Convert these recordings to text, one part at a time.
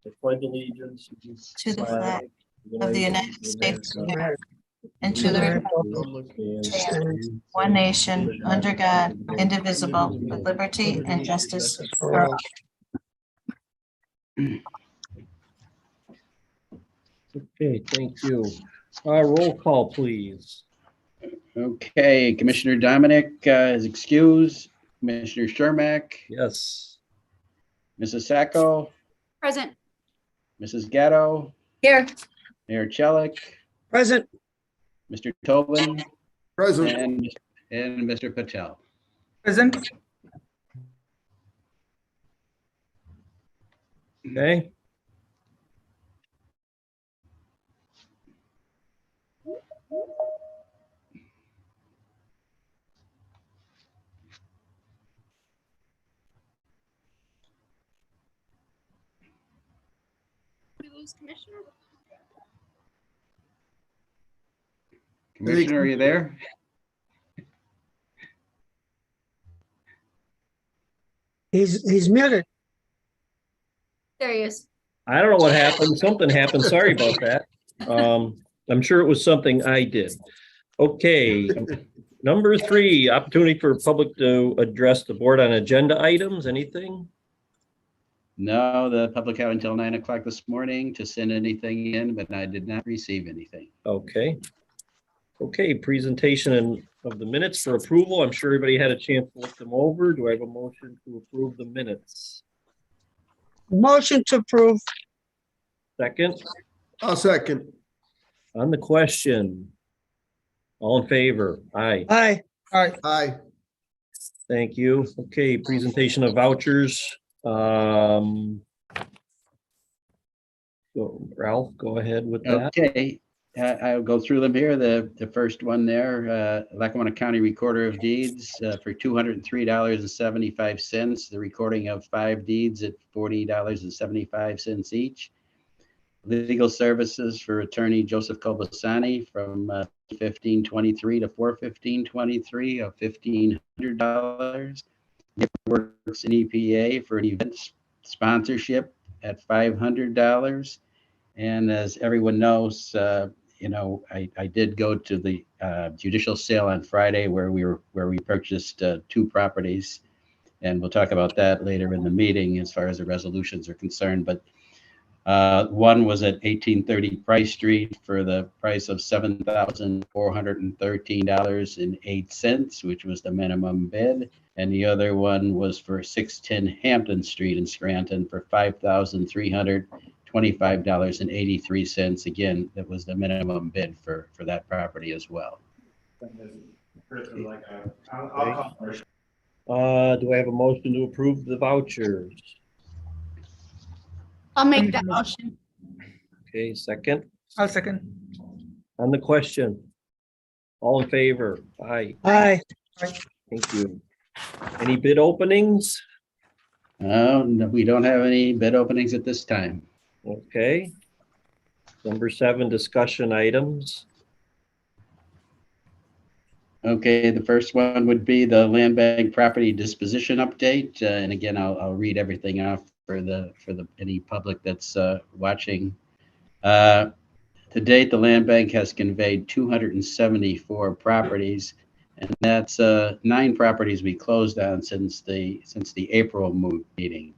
I pledge allegiance to the flag of the United States of America and to the republic which stands one nation under God, indivisible, with liberty and justice for all. Okay, thank you. Roll call, please. Okay, Commissioner Dominic is excused. Commissioner Shermack, Yes. Mrs. Sacco, Present. Mrs. Gatto, Here. Mayor Chelik, Present. Mr. Tobin, Present. and Mr. Patel. Present. Okay. We lose Commissioner. Commissioner, are you there? He's muted. There he is. I don't know what happened. Something happened. Sorry about that. I'm sure it was something I did. Okay. Number 3, opportunity for public to address the board on agenda items. Anything? No, the public had until 9 o'clock this morning to send anything in, but I did not receive anything. Okay. Okay, presentation of the minutes for approval. I'm sure everybody had a chance to look them over. Do I have a motion to approve the minutes? Motion to approve. Second, I'll second. on the question. All in favor? Aye. Aye. Aye. Aye. Thank you. Okay, presentation of vouchers. So Ralph, go ahead with that. Okay, I'll go through them here. The first one there, Lackawanna County Recorder of Deeds for $203.75. The recording of 5 deeds at $40.75 each. Legal services for attorney Joseph Kobasani from $15.23 to $415.23 of $1,500. Works in EPA for an event sponsorship at $500. And as everyone knows, you know, I did go to the judicial sale on Friday where we purchased 2 properties, and we'll talk about that later in the meeting as far as the resolutions are concerned. But one was at 1830 Price Street for the price of $7,413.08, which was the minimum bid. And the other one was for 610 Hampton Street in Scranton for $5,325.83. Again, that was the minimum bid for that property as well. Do I have a motion to approve the vouchers? I'll make that motion. Okay, second. I'll second. On the question. All in favor? Aye. Aye. Thank you. Any bid openings? No, we don't have any bid openings at this time. Okay. Number 7, discussion items. Okay, the first one would be the land bank property disposition update. And again, I'll read everything off for any public that's watching. To date, the land bank has conveyed 274 properties, and that's 9 properties we closed on since the April meeting.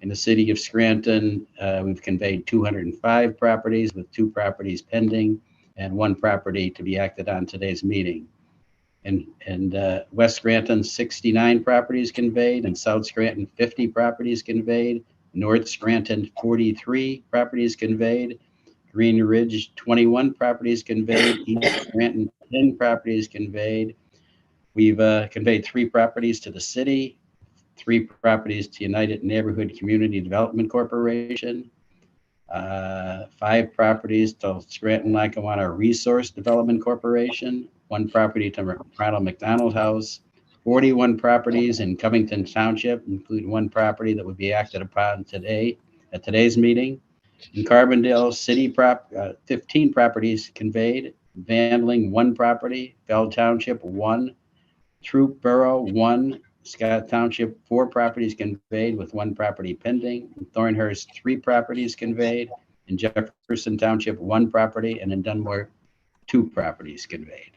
In the city of Scranton, we've conveyed 205 properties with 2 properties pending and 1 property to be acted on today's meeting. And West Scranton, 69 properties conveyed, and South Scranton, 50 properties conveyed, North Scranton, 43 properties conveyed, Green Ridge, 21 properties conveyed, East Scranton, 10 properties conveyed. We've conveyed 3 properties to the city, 3 properties to United Neighborhood Community Development Corporation, 5 properties to Scranton Lackawanna Resource Development Corporation, 1 property to Ronald McDonald House, 41 properties in Covington Township, including 1 property that would be acted upon today at today's meeting. In Carbondale City, 15 properties conveyed, Vandling 1 property, Bell Township 1, Troop Borough 1, Scott Township, 4 properties conveyed with 1 property pending. In Thornhurst, 3 properties conveyed. In Jefferson Township, 1 property, and in Dunmore, 2 properties conveyed.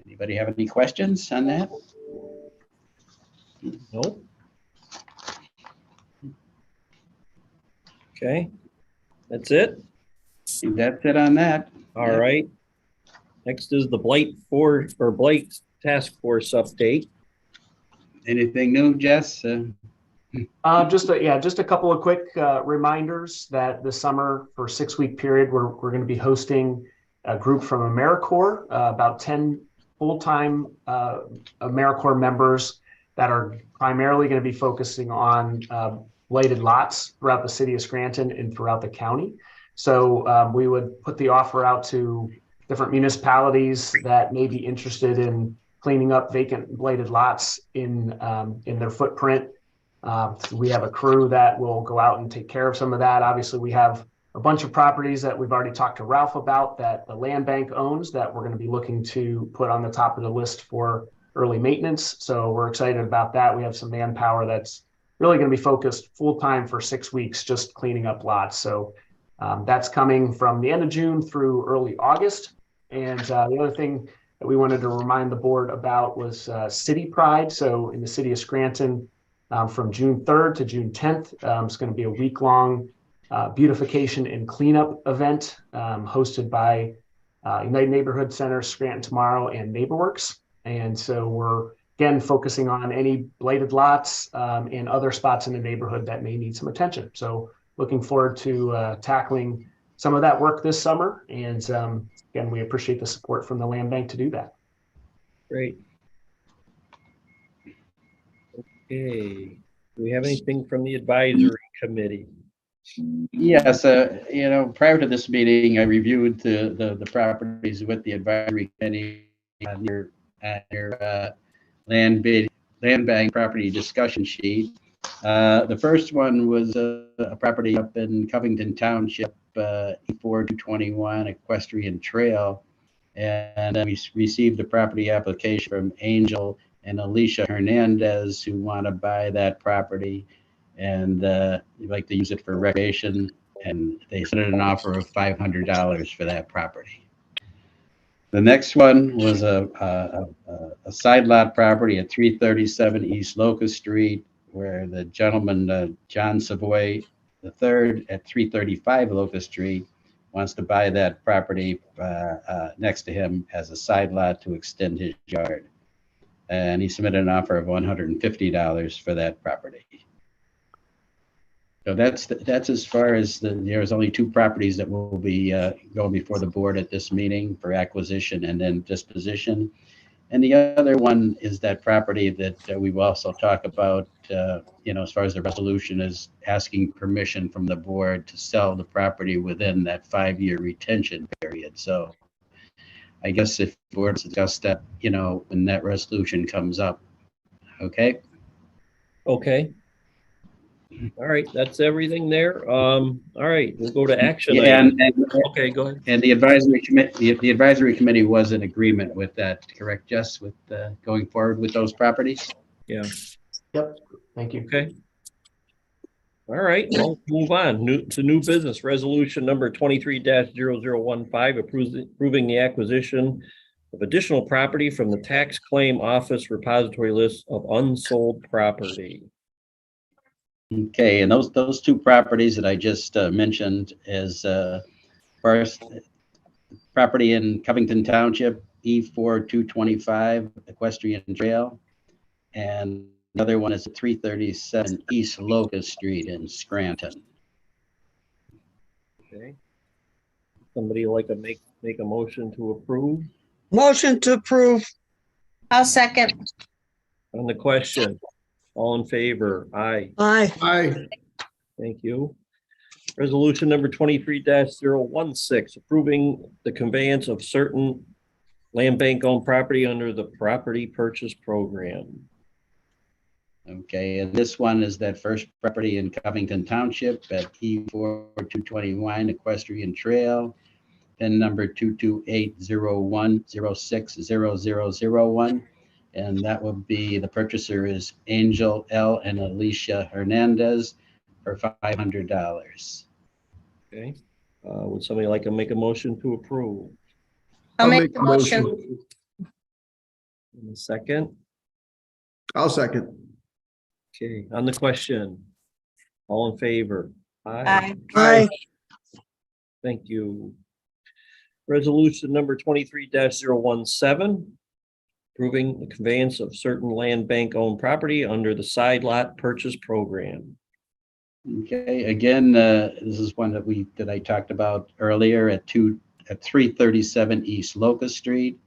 Anybody have any questions on that? Nope. Okay, that's it. That's it on that. All Yep. right. Next is the Blight Task Force update. Anything new, Jess? Just a couple of quick reminders that this summer for a 6-week period, we're going to be hosting a group from AmeriCorps, about 10 full-time AmeriCorps members that are primarily going to be focusing on blighted lots throughout the city of Scranton and throughout the county. So we would put the offer out to different municipalities that may be interested in cleaning up vacant blighted lots in their footprint. We have a crew that will go out and take care of some of that. Obviously, we have a bunch of properties that we've already talked to Ralph about that the land bank owns that we're going to be looking to put on the top of the list for early maintenance. So we're excited about that. We have some manpower that's really going to be focused full time for 6 weeks, just cleaning up lots. So that's coming from the end of June through early August. And the other thing that we wanted to remind the board about was City Pride. So in the city of Scranton, from June 3rd to June 10th, it's going to be a week-long beautification and cleanup event hosted by United Neighborhood Center, Scranton Tomorrow, and NeighborWorks. And so we're, again, focusing on any blighted lots and other spots in the neighborhood that may need some attention. So looking forward to tackling some of that work this summer. And again, we appreciate the support from the land bank to do that. Great. Okay. Do we have anything from the advisory committee? Yes, prior to this meeting, I reviewed the properties with the advisory committee on your land bank property discussion sheet. The first one was a property up in Covington Township, E4221 Equestrian Trail, and we received a property application from Angel and Alicia Hernandez, who want to buy that property and they'd like to use it for recreation, and they set an offer of $500 for that property. The next one was a side lot property at 337 East Locust Street, where the gentleman, John Savoy III at 335 Locust Street, wants to buy that property next to him as a side lot to extend his yard. And he submitted an offer of $150 for that property. So that's as far as there's only 2 properties that will be going before the board at this meeting for acquisition and then disposition. And the other one is that property that we will also talk about, as far as the resolution is asking permission from the board to sell the property within that 5-year retention period. So I guess if the board discuss that, when that resolution comes up. Okay. Okay. All right, that's everything there. All right, we'll go to action. Yeah, okay, go ahead. And the advisory committee was in agreement with that, correct, Jess, with going forward with those properties? Yeah. Yep. Thank you. Okay. All right, well, move on. New business resolution number 23-0015, approving the acquisition of additional property from the tax claim office repository list of unsold property. Okay, and those 2 properties that I just mentioned is first property in Covington Township, E4225 Equestrian Trail, and another one is 337 East Locust Street in Scranton. Okay. Somebody like to make a motion to approve Motion to approve. I'll second. on the question? All in favor? Aye. Aye. Aye. Thank you. Resolution number 23-016, approving the conveyance of certain land bank owned property under the property purchase program. Okay, and this one is that first property in Covington Township at E4221 Equestrian Trail, PIN number 22801060001. And that would be, the purchaser is Angel L. and Alicia Hernandez for $500. Okay. Would somebody like to make a motion to approve? I'll make the motion. In a second. I'll second. Okay, on the question, all in favor? Aye. Aye. Thank you. Resolution number 23-017, approving the conveyance of certain land bank owned property under the side lot purchase program. Okay, again, this is one that I talked about earlier at 337 East Locust Street.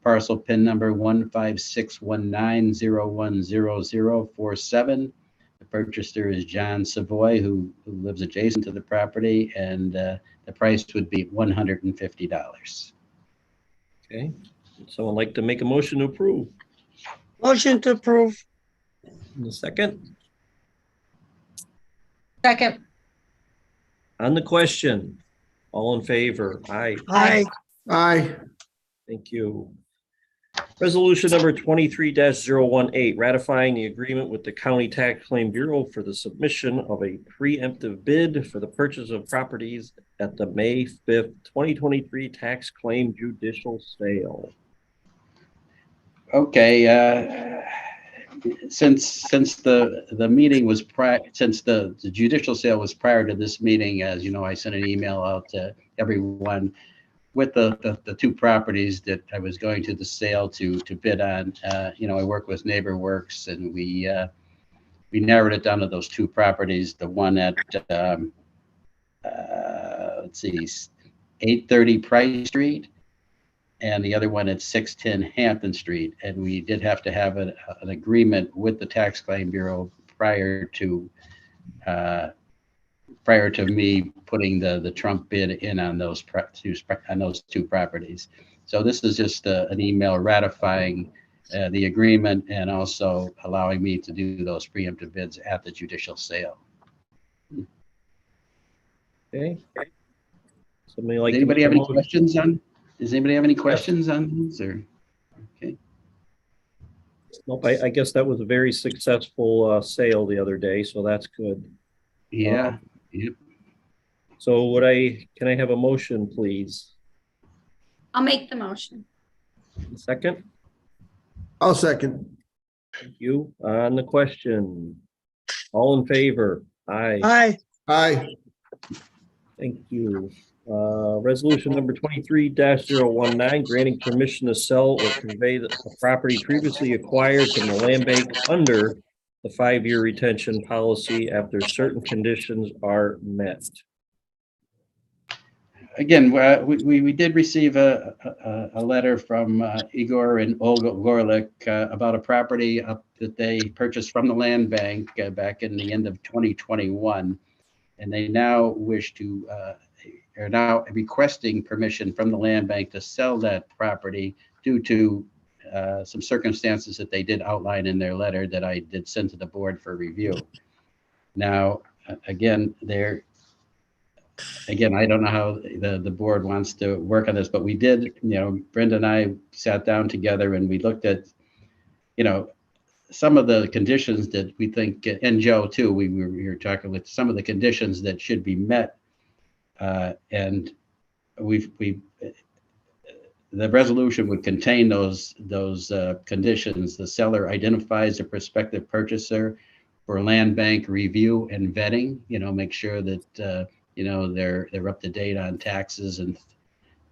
Parcel pin number 15619010047. The purchaser is John Savoy, who lives adjacent to the property, and the price would be $150. Okay, would someone like to make a motion to approve? Motion to approve. In a second, Second. on the question, all in favor? Aye. Aye. Aye. Thank you. Resolution number 23-018, ratifying the agreement with the County Tax Claim Bureau for the submission of a preemptive bid for the purchase of properties at the May 5th, 2023 tax claim judicial sale. Okay, since the meeting was since the judicial sale was prior to this meeting, as you know, I sent an email out to everyone with the two properties that I was going to the sale to bid on. You know, I work with NeighborWorks, and we narrowed it down to those two properties. The one at let's see, 830 Price Street, and the other one at 610 Hampton Street. And we did have to have an agreement with the Tax Claim Bureau prior to me putting the Trump bid in on those two properties. So this is just an email ratifying the agreement and also allowing me to do those preemptive bids at the judicial sale. Okay. Somebody like Does to anybody make a have any motion? questions on? Does anybody have any questions on these, or? Okay. Nope, I guess that was a very successful sale the other day, so that's good. Yeah. Yep. So can I have a motion, please? I'll make the motion. Second, I'll second. thank you. On the question, all in favor? Aye. Aye. Aye. Thank you. Resolution number 23-019, granting permission to sell or convey the property previously acquired from the land bank under the 5-year retention policy after certain conditions are met. Again, we did receive a letter from Igor and Olga Gorlick about a property that they purchased from the land bank back in the end of 2021. And they now are now requesting permission from the land bank to sell that property due to some circumstances that they did outline in their letter that I did send to the board for review. Now, again, I don't know how the board wants to work on this, but we did, you know, Brenda and I sat down together and we looked at, you know, some of the conditions that we think, and Joe too, we were talking with some of the conditions that should be met. And the resolution would contain those conditions. The seller identifies a prospective purchaser for land bank review and vetting, you know, make sure that, you know, they're up to date on taxes and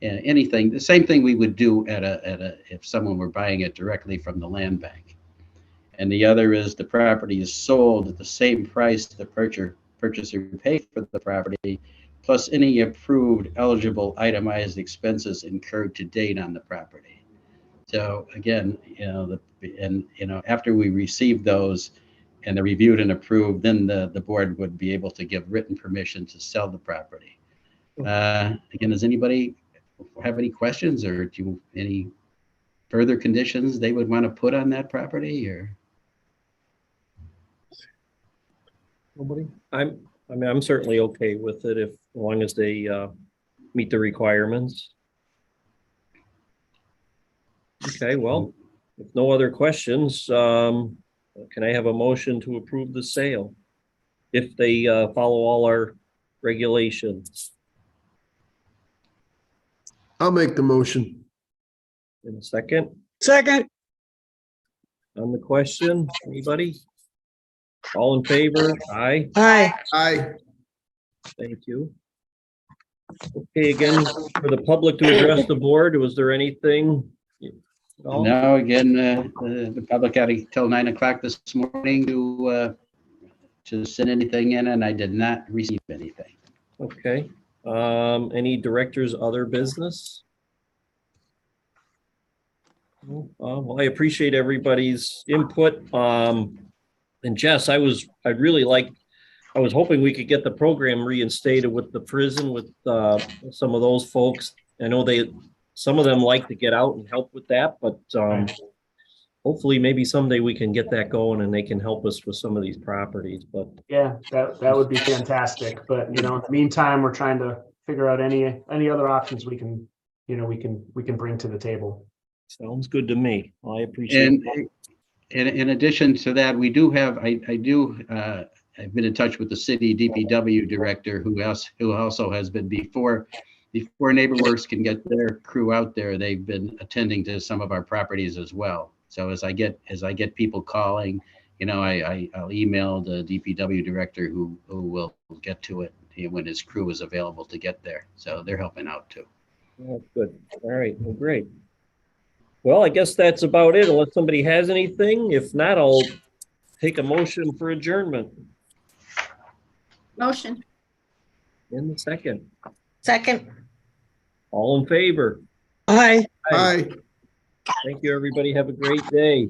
anything. The same thing we would do if someone were buying it directly from the land bank. And the other is the property is sold at the same price the purchaser paid for the property, plus any approved eligible itemized expenses incurred to date on the property. So again, you know, after we receive those and they're reviewed and approved, then the board would be able to give written permission to sell the property. Again, does anybody have any questions or any further conditions they would want to put on that property, or? Nobody? I'm certainly okay with it as long as they meet the requirements. Okay, well, If no other questions, can I have a motion to approve the sale? If they follow all our regulations. I'll make the motion. In a second, Second. on the question, anybody? All in favor? Aye. Aye. Aye. Thank you. Okay, again, for the public to address the board, was there anything? No? No, again, the public had till 9 o'clock this morning to send anything in, and I did not receive anything. Okay, any directors, other business? Well, I appreciate everybody's input. And Jess, I was hoping we could get the program reinstated with the prison with some of those folks. I know some of them like to get out and help with that, but hopefully maybe someday we can get that going and they can help us with some of these properties, but. Yeah, that would be fantastic. But, you know, in the meantime, we're trying to figure out any other options we can bring to the table. Sounds good to me. I appreciate And it. in addition to that, we do have, I've been in touch with the city DPW director who also has been before NeighborWorks can get their crew out there, they've been attending to some of our properties as well. So as I get people calling, you know, I'll email the DPW director who will get to it when his crew is available to get there. So they're helping out too. That's good. All right, well, great. Well, I guess that's about it, unless somebody has anything. If not, I'll take a motion for adjournment. Motion. In the second. Second. All in favor? Aye. Aye. Thank you, everybody. Have a great day.